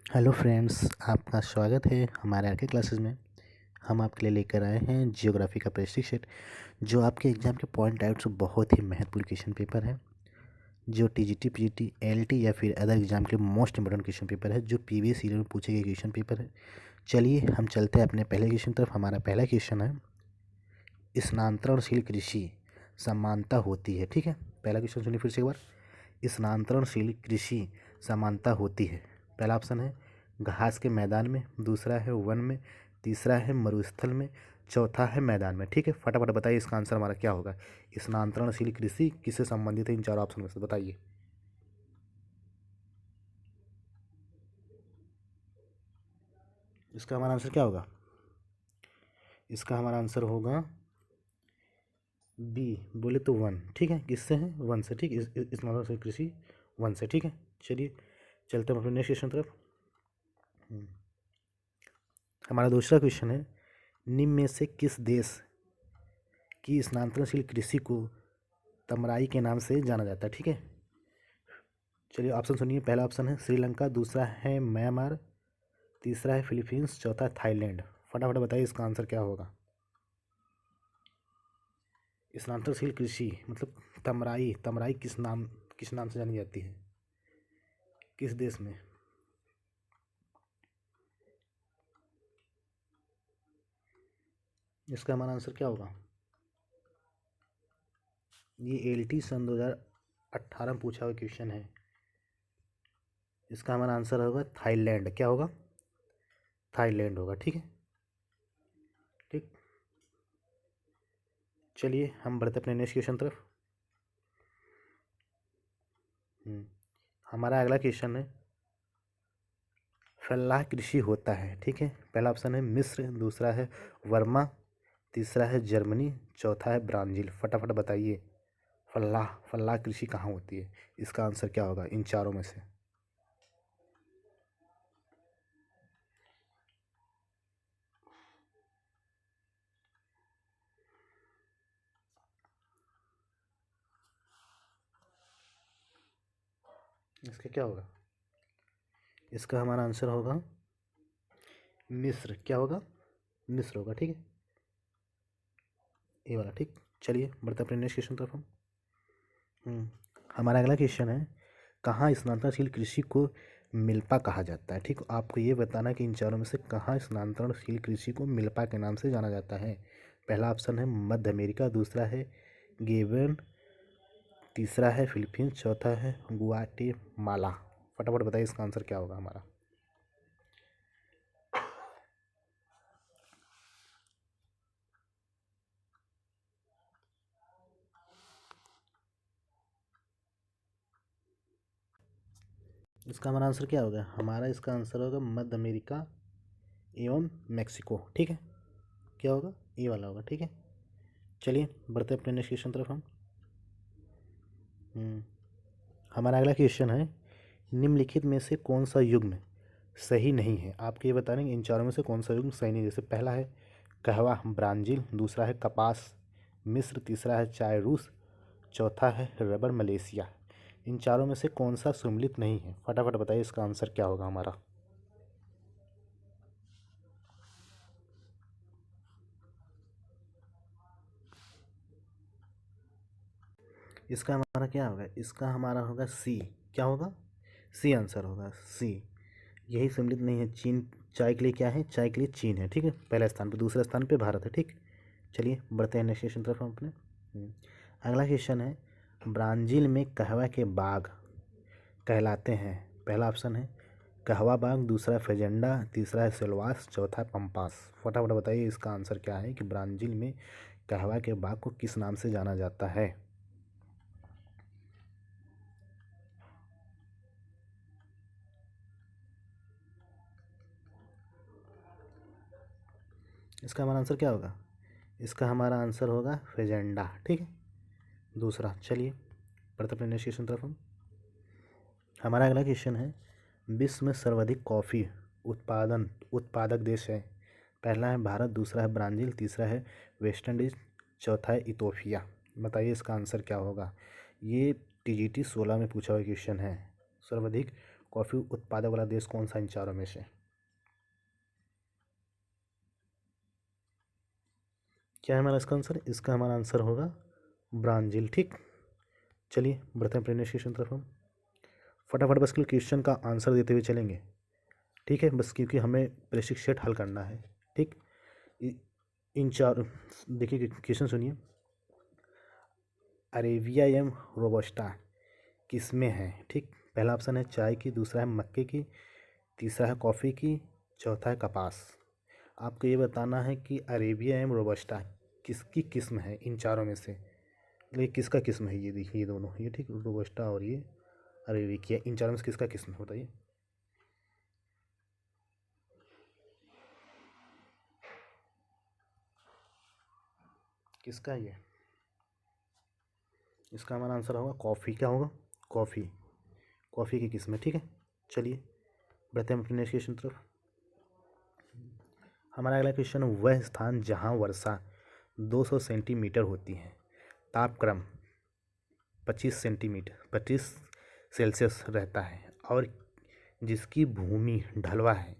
Hello friends, आपका स्वागत है हमारे आर के क्लासेस में। हम आपके लिए लेकर आए हैं जियोग्राफी का प्रेस्टीज सेट, जो आपके एग्जाम के पॉइंट आउट से बहुत ही महत्वपूर्ण क्वेश्चन पेपर है, जो टीजीटी, पीजीटी, एलटी या फिर अदर एग्जाम के मोस्ट इंपोर्टेंट क्वेश्चन पेपर है, जो पीवीएस ईयर में पूछे गए क्वेश्चन पेपर है। चलिए हम चलते हैं अपने पहले क्वेश्चन तरफ। हमारा पहला क्वेश्चन है, स्थानांतरणशील कृषि समानता होती है। ठीक है, पहला क्वेश्चन सुनिए फिर से एक बार। स्थानांतरणशील कृषि समानता होती है। पहला ऑप्शन है घास के मैदान में, दूसरा है वन में, तीसरा है मरुस्थल में, चौथा है मैदान में। ठीक है, फटाफट बताइए इसका आंसर हमारा क्या होगा। स्थानांतरणशील कृषि किससे संबंधित है इन चारों ऑप्शन में से, बताइए। इसका हमारा आंसर क्या होगा? इसका हमारा आंसर होगा बी, बोले तो वन। ठीक है, किससे है? वन से। ठीक, इस मामले से कृषि वन से। ठीक है, चलिए चलते हैं अपने नेक्स्ट क्वेश्चन तरफ। हमारा दूसरा क्वेश्चन है, निम्न में से किस देश की स्थानांतरणशील कृषि को तमराई के नाम से जाना जाता है? ठीक है, चलिए ऑप्शन सुनिए। पहला ऑप्शन है श्रीलंका, दूसरा है म्यांमार, तीसरा है फिलीपींस, चौथा है थाईलैंड। फटाफट बताइए इसका आंसर क्या होगा। स्थानांतरणशील कृषि मतलब तमराई, तमराई किस नाम से जानी जाती है, किस देश में? इसका हमारा आंसर क्या होगा? ये एलटी सन 2018 में पूछा हुआ क्वेश्चन है। इसका हमारा आंसर होगा थाईलैंड। क्या होगा? थाईलैंड होगा। ठीक है, ठीक, चलिए हम बढ़ते अपने नेक्स्ट क्वेश्चन तरफ। हमारा अगला क्वेश्चन है, फलाह कृषि होता है। ठीक है, पहला ऑप्शन है मिस्र, दूसरा है वर्मा, तीसरा है जर्मनी, चौथा है ब्राज़ील। फटाफट बताइए फलाह फलाह कृषि कहाँ होती है, इसका आंसर क्या होगा इन चारों में से। इसका क्या होगा? इसका हमारा आंसर होगा मिस्र। क्या होगा? मिस्र होगा। ठीक है, ये वाला। ठीक, चलिए बढ़ते अपने नेक्स्ट क्वेश्चन तरफ हम। हमारा अगला क्वेश्चन है, कहाँ स्थानांतरणशील कृषि को मिल्पा कहा जाता है? ठीक, आपको ये बताना है कि इन चारों में से कहाँ स्थानांतरणशील कृषि को मिल्पा के नाम से जाना जाता है। पहला ऑप्शन है मध्य अमेरिका, दूसरा है गेबन, तीसरा है फिलीपींस, चौथा है गुआटेमाला। फटाफट बताइए इसका आंसर क्या होगा हमारा। इसका हमारा आंसर क्या होगा? हमारा इसका आंसर होगा मध्य अमेरिका एवं मैक्सिको। ठीक है, क्या होगा? ये वाला होगा। ठीक है, चलिए बढ़ते अपने नेक्स्ट क्वेश्चन तरफ हम। हमारा अगला क्वेश्चन है, निम्नलिखित में से कौन सा युग्म सही नहीं है? आपको ये बताना है इन चारों में से कौन सा युग्म सही नहीं है। जैसे पहला है कहवा ब्राज़ील, दूसरा है कपास मिस्र, तीसरा है चाय रूस, चौथा है रबर मलेशिया। इन चारों में से कौन सा सम्मिलित नहीं है? फटाफट बताइए इसका आंसर क्या होगा हमारा। इसका हमारा क्या होगा? इसका हमारा होगा सी। क्या होगा? सी आंसर होगा, सी। यही सम्मिलित नहीं है। चीन चाय के लिए क्या है? चाय के लिए चीन है। ठीक है, पहले स्थान पर, दूसरे स्थान पे भारत है। ठीक, चलिए बढ़ते हैं नेक्स्ट क्वेश्चन तरफ हम अपने। अगला क्वेश्चन है, ब्राज़ील में कहवा के बाग कहलाते हैं। पहला ऑप्शन है कहवा बाग, दूसरा फेजेंडा, तीसरा है सिल्वास, चौथा पंपास। फटाफट बताइए इसका आंसर क्या है कि ब्राज़ील में कहवा के बाग को किस नाम से जाना जाता है। इसका हमारा आंसर क्या होगा? इसका हमारा आंसर होगा फेजेंडा। ठीक है, दूसरा। चलिए बढ़ते अपने नेक्स्ट क्वेश्चन तरफ हम। हमारा अगला क्वेश्चन है, विश्व में सर्वाधिक कॉफ़ी उत्पादक देश है। पहला है भारत, दूसरा है ब्राज़ील, तीसरा है वेस्ट इंडीज, चौथा है इथोपिया। बताइए इसका आंसर क्या होगा। ये टीजीटी 16 में पूछा हुआ क्वेश्चन है। सर्वाधिक कॉफ़ी उत्पादक वाला देश कौन सा इन चारों में से? क्या है हमारा इसका आंसर? इसका हमारा आंसर होगा ब्राज़ील। ठीक, चलिए बढ़ते हैं प्रेरणा क्वेश्चन तरफ हम। फटाफट बस क्वेश्चन का आंसर देते हुए चलेंगे, ठीक है, बस क्योंकि हमें बेसिक सेट हल करना है। ठीक, इन चार देखिए क्वेश्चन सुनिए। अरेबिया एवं रोबस्टा किसमें है? ठीक, पहला ऑप्शन है चाय की, दूसरा है मक्के की, तीसरा है कॉफ़ी की, चौथा है कपास। आपको ये बताना है कि अरेबिया एवं रोबस्टा किसकी किस्म है इन चारों में से? ये किसका किस्म है? ये देखिए, ये दोनों, ये ठीक, रोबस्टा और ये अरेबिका, इन चारों में से किसका किस्म है बताइए? किसका ये? इसका हमारा आंसर होगा कॉफ़ी। क्या होगा? कॉफ़ी, कॉफ़ी की किस्म है। ठीक है, चलिए बढ़ते हैं अपने नेक्स्ट क्वेश्चन तरफ। हमारा अगला क्वेश्चन, वह स्थान जहाँ वर्षा 200 सेंटीमीटर होती है, तापक्रम 25 सेल्सियस रहता है और जिसकी भूमि ढलवा है,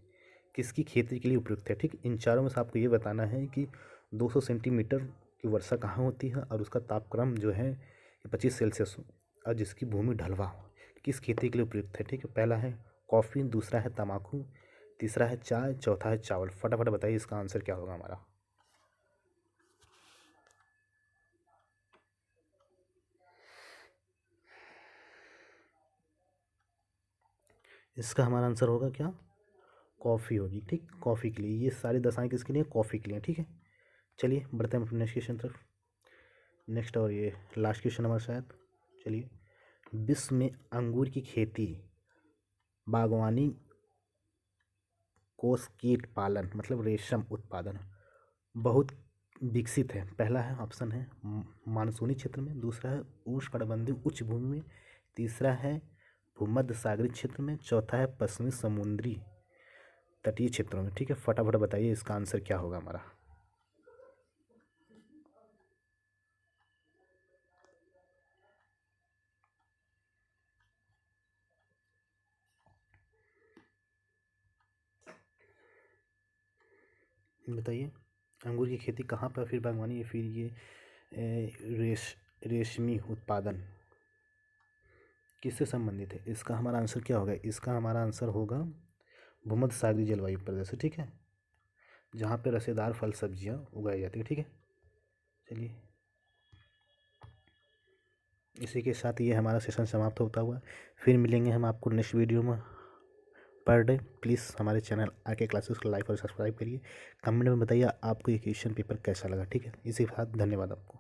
किसकी खेती के लिए उपयुक्त है? ठीक, इन चारों में से आपको ये बताना है कि 200 सेंटीमीटर की वर्षा कहाँ होती है और उसका तापक्रम जो है 25 सेल्सियस हो और जिसकी भूमि ढलवा हो, किस खेती के लिए उपयुक्त है? ठीक है, पहला है कॉफ़ी, दूसरा है तम्बाकू, तीसरा है चाय, चौथा है चावल। फटाफट बताइए इसका आंसर क्या होगा हमारा? इसका हमारा आंसर होगा क्या? कॉफ़ी होगी। ठीक, कॉफ़ी के लिए, ये सारी दशाएं किसके लिए? कॉफ़ी के लिए। ठीक है, चलिए बढ़ते हैं अपने नेक्स्ट क्वेश्चन तरफ। नेक्स्ट और ये लास्ट क्वेश्चन हमारा शायद। चलिए, विश्व में अंगूर की खेती, बागवानी, कोष कीट पालन मतलब रेशम उत्पादन बहुत विकसित है। पहला है ऑप्शन है मानसूनी क्षेत्र में, दूसरा है उष्णकटिबंधीय उच्च भूमि में, तीसरा है भूमध्य सागरीय क्षेत्र में, चौथा है पश्चिमी समुद्री तटीय क्षेत्रों में। ठीक है, फटाफट बताइए इसका आंसर क्या होगा हमारा? बताइए, अंगूर की खेती कहाँ पर, फिर बागवानी या फिर ये रेशमी उत्पादन किससे संबंधित है? इसका हमारा आंसर क्या होगा? इसका हमारा आंसर होगा भूमध्य सागरीय जलवायु प्रदेश से। ठीक है, जहाँ पे रसेदार फल सब्जियाँ उगाई जाती है। ठीक है, चलिए इसी के साथ ये हमारा सेशन समाप्त होता हुआ, फिर मिलेंगे हम आपको नेक्स्ट वीडियो में। पर डे प्लीज़ हमारे चैनल आके क्लासेस को लाइक और सब्सक्राइब करिए। कमेंट में बताइए आपको ये क्वेश्चन पेपर कैसा लगा। ठीक है, इसी के साथ धन्यवाद आपको।